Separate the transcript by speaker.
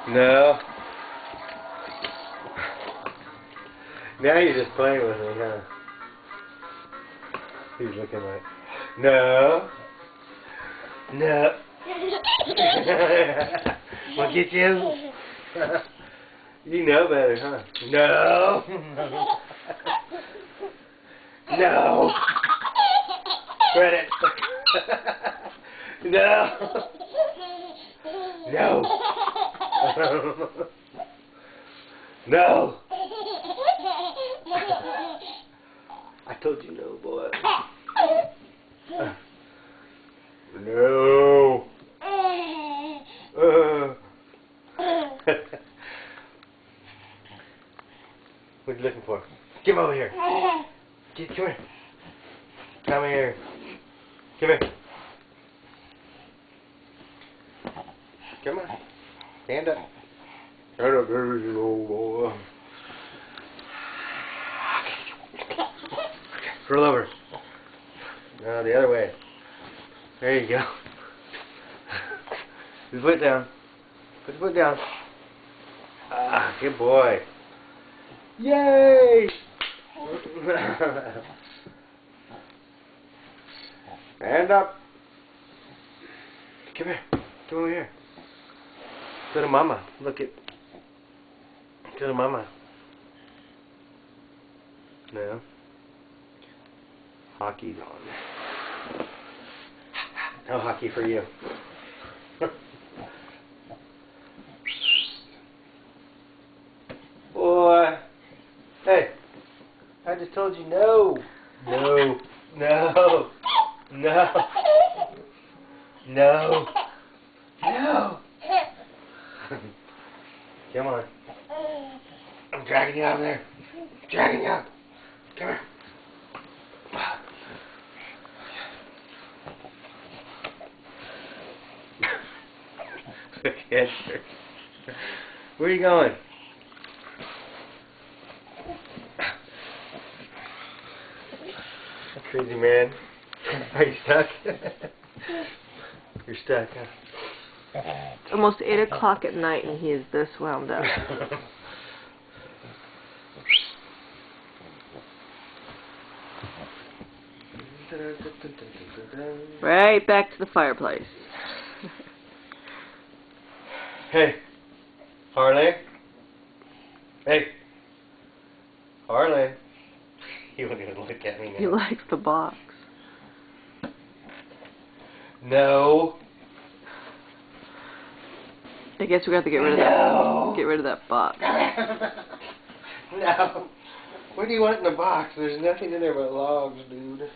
Speaker 1: No. Now you're just playing with me, huh? He's looking like, no. No. Wanna get you? You know better, huh? No. No. Spread it. No. No. No. I told you no, boy. No. What are you looking for? Come over here. Come here. Come here. Come here. Come on. Stand up. Stand up, there you old boy. Roll over. No, the other way. There you go. Put your foot down. Put your foot down. Ah, good boy. Yay! Stand up. Come here. Come over here. Go to mama. Look at. Go to mama. No. Hockey's on. No hockey for you. Boy. Hey. I just told you no. No. No. No. No. No. Come on. I'm dragging you out of there. I'm dragging you out. Come here. Where are you going? Crazy man. Are you stuck? You're stuck, huh?
Speaker 2: It's almost 8 o'clock at night and he is this wound up. Right back to the fireplace.
Speaker 1: Hey, Harley. Hey, Harley. He won't even look at me now.
Speaker 2: He likes the box.
Speaker 1: No.
Speaker 2: I guess we have to get rid of that box.
Speaker 1: No. What do you want in the box? There's nothing in there but logs, dude.